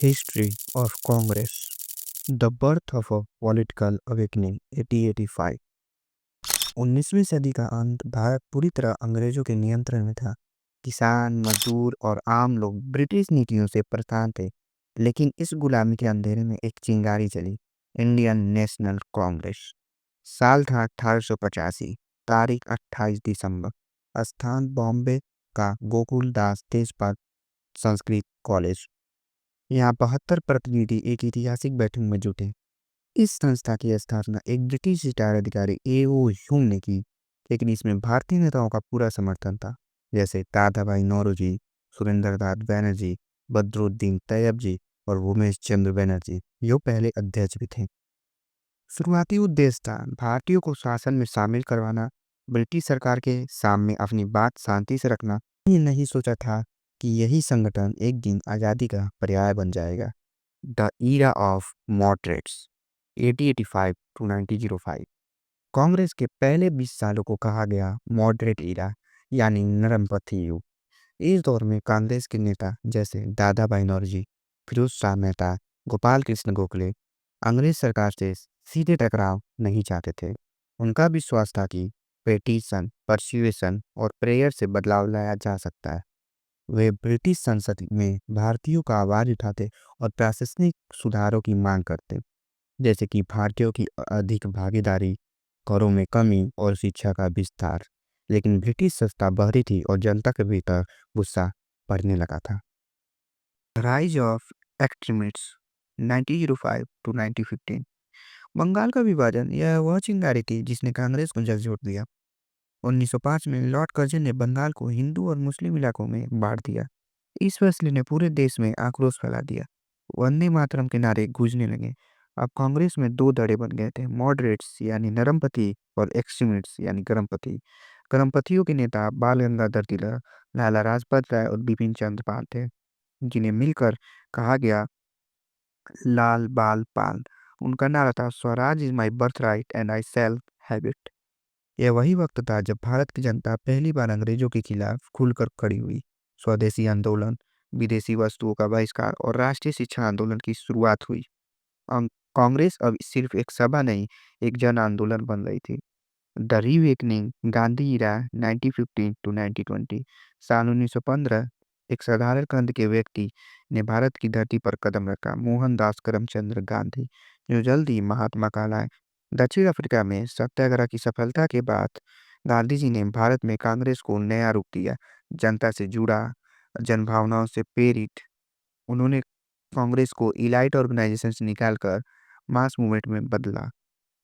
History of Congress. The birth of a political awakening 1885। 19वीं सदी का अंत भारत पूरी तरह अंग्रेजों के नियंत्रण में था। किसान, मजदूर और आम लोग ब्रिटिश नीतियों से परेशान थे, लेकिन इस गुलामी के अंधेरे में एक चिंगारी चली, इंडियन नेशनल कांग्रेस। साल था 1885, तारीख 28 दिसंबर, स्थान बॉम्बे का गोकुल दास तेजपाल संस्कृत कॉलेज। यहाँ 72 प्रतिनिधि एक ऐतिहासिक बैठक में जुटे। इस संस्था की स्थापना एक ब्रिटिश रिटायर्ड अधिकारी ए.ओ. ह्यूम ने की, लेकिन इसमें भारतीय नेताओं का पूरा समर्थन था, जैसे दादा भाई नौरोजी, सुरेंद्र नाथ बैनर्जी, बदरुद्दीन तैयब जी और उमेश चंद्र बनर्जी, जो पहले अध्यक्ष भी थे। शुरुआती उद्देश्य था भारतीयों को शासन में शामिल करवाना, ब्रिटिश सरकार के सामने अपनी बात शांति से रखना। ये नहीं सोचा था कि यही संगठन एक दिन आज़ादी का पर्याय बन जाएगा। The era of moderates 1885 to 1905। Congress के पहले 20 सालों को कहा गया मॉडरेट ईरा, यानी नरमपंथी युग। इस दौर में कांग्रेस के नेता जैसे दादा भाई नौरोजी, फिरोज शाह मेहता, गोपाल कृष्ण गोखले अंग्रेज सरकार से सीधे टकराव नहीं चाहते थे। उनका विश्वास था कि पेटिशन, परsuasion और प्रेयर से बदलाव लाया जा सकता है। वे ब्रिटिश संसद में भारतीयों का आवाज उठाते और प्रशासनिक सुधारों की मांग करते, जैसे कि भारतीयों की अधिक भागीदारी, करों में कमी और शिक्षा का विस्तार। लेकिन ब्रिटिश सत्ता बहरी थी और जनता के भीतर गुस्सा बढ़ने लगा था। Rise of extremists 1905 to 1915। Bengal का विभाजन यह वह चिंगारी थी जिसने कांग्रेस को झकझोर दिया। 1905 में लॉर्ड कर्जन ने बंगाल को हिंदू और मुस्लिम इलाकों में बांट दिया। इस फैसले ने पूरे देश में आक्रोश फैला दिया। वंदे मातरम के नारे गूंजने लगे। अब कांग्रेस में दो धड़े बन गए थे, मॉडरेट्स यानी नरमपंथी और एक्सट्रीमिस्ट्स यानी गर्मपंथी। गर्मपंथियों के नेता बाल गंगाधर तिलक, लाला लाजपत राय और बिपिन चंद्र पाल थे, जिन्हें मिलकर कहा गया लाल बाल पाल। उनका नारा था, Swaraj is my birth right and I shall have it. यह वही वक्त था जब भारत की जनता पहली बार अंग्रेजों के खिलाफ खुलकर खड़ी हुई। स्वदेशी आंदोलन, विदेशी वस्तुओं का बहिष्कार और राष्ट्रीय शिक्षा आंदोलन की शुरुआत हुई। कांग्रेस अब सिर्फ एक सभा नहीं, एक जन आंदोलन बन रही थी। The reawakening Gandhi era 1915 to 1920। साल 1915 एक साधारण कंद के व्यक्ति ने भारत की धरती पर कदम रखा, मोहनदास करमचंद गांधी, जो जल्द ही महात्मा कहलाए। दक्षिण अफ्रीका में सत्याग्रह की सफलता के बाद गांधी जी ने भारत में कांग्रेस को नया रूप दिया। जनता से जुड़ा, जनभावनाओं से प्रेरित, उन्होंने कांग्रेस को इलाइट ऑर्गेनाइजेशन से निकालकर मास मूवमेंट में बदला।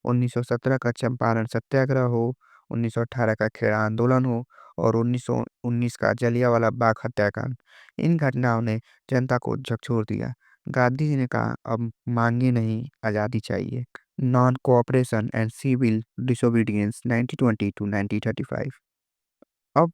1917 का चंपारण सत्याग्रह हो, 1918 का खेड़ा आंदोलन हो और 1919 का जलियांवाला बाग हत्याकांड, इन घटनाओं ने जनता को झकझोर दिया। गांधी जी ने कहा, अब मांगे नहीं, आज़ादी चाहिए। Non cooperation and civil disobedience 1920 to 1935। अब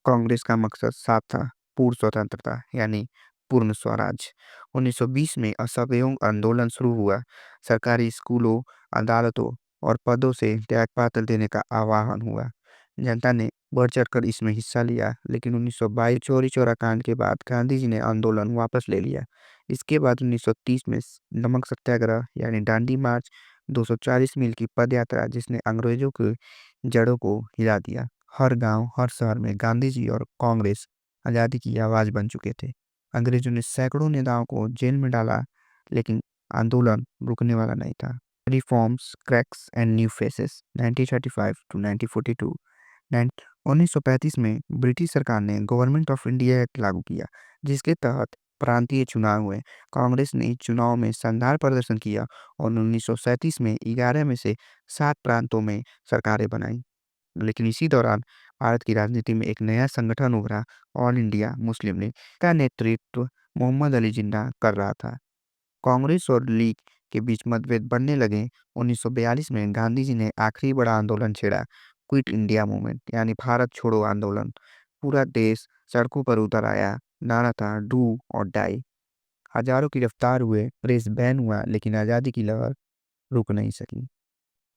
कांग्रेस का मकसद साफ था, पूर्ण स्वतंत्रता यानी पूर्ण स्वराज। 1920 में असहयोग आंदोलन शुरू हुआ। सरकारी स्कूलों, अदालतों और पदों से त्यागपत्र देने का आह्वान हुआ। जनता ने बढ़ चढ़कर इसमें हिस्सा लिया, लेकिन 1922 चौरी चौरा कांड के बाद गांधी जी ने आंदोलन वापस ले लिया। इसके बाद 1930 में नमक सत्याग्रह यानी दांडी मार्च, 240 मील की पद यात्रा, जिसने अंग्रेजों की जड़ों को हिला दिया। हर गांव, हर शहर में गांधी जी और कांग्रेस आज़ादी की आवाज़ बन चुके थे। अंग्रेजों ने सैकड़ों नेताओं को जेल में डाला, लेकिन आंदोलन रुकने वाला नहीं था। Reforms, Cripps and new faces 1935 to 1942। 1935 में ब्रिटिश सरकार ने गवर्नमेंट ऑफ इंडिया एक्ट लागू किया, जिसके तहत प्रांतीय चुनाव हुए। कांग्रेस ने इस चुनाव में शानदार प्रदर्शन किया और 1937 में 11 में से 7 प्रांतों में सरकारें बनाई। लेकिन इसी दौरान भारत की राजनीति में एक नया संगठन उभरा, ऑल इंडिया मुस्लिम लीग का नेतृत्व मोहम्मद अली जिन्ना कर रहा था। कांग्रेस और लीग के बीच मतभेद बढ़ने लगे। 1942 में गांधी जी ने आखिरी बड़ा आंदोलन छेड़ा, क्विट इंडिया मूवमेंट यानी भारत छोड़ो आंदोलन। पूरा देश सड़कों पर उतर आया। नारा था, डू और डाई। हजारों गिरफ्तार हुए, प्रेस बैन हुआ, लेकिन आज़ादी की लहर रुक नहीं सकी।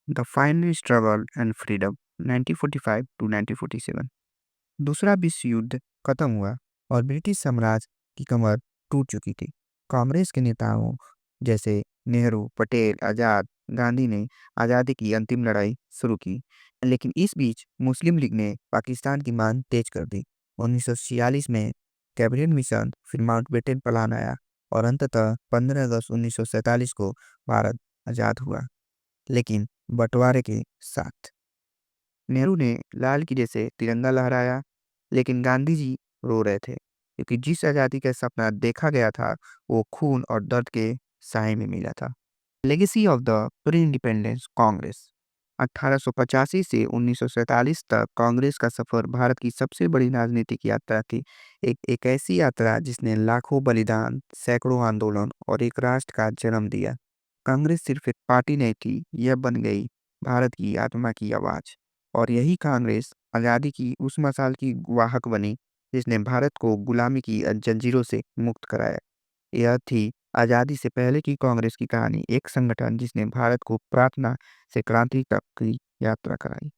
The final struggle and freedom 1945 to 1947। दूसरा विश्व युद्ध खत्म हुआ और ब्रिटिश साम्राज्य की कमर टूट चुकी थी। कांग्रेस के नेताओं जैसे नेहरू, पटेल, आजाद, गांधी ने आज़ादी की अंतिम लड़ाई शुरू की, लेकिन इस बीच मुस्लिम लीग ने पाकिस्तान की मांग तेज कर दी। 1946 में कैबिनेट मिशन, फिर माउंटबेटन प्लान आया और अंततः 15 अगस्त 1947 को भारत आज़ाद हुआ, लेकिन बंटवारे के साथ। नेहरू ने लाल किले से तिरंगा लहराया, लेकिन गांधी जी रो रहे थे क्योंकि जिस आज़ादी का सपना देखा गया था वो खून और दर्द के साए में मिला था। Legacy of the pre independence Congress. 1885 से 1947 तक कांग्रेस का सफर भारत की सबसे बड़ी राजनीतिक यात्रा थी। एक ऐसी यात्रा जिसने लाखों बलिदान, सैकड़ों आंदोलन और एक राष्ट्र का जन्म दिया। कांग्रेस सिर्फ एक पार्टी नहीं थी, यह बन गई भारत की आत्मा की आवाज। और यही कांग्रेस आज़ादी की उस मशाल की वाहक बनी जिसने भारत को गुलामी की जंजीरों से मुक्त कराया। यह थी आज़ादी से पहले की कांग्रेस की कहानी, एक संगठन जिसने भारत को प्रार्थना से क्रांति तक की यात्रा कराई।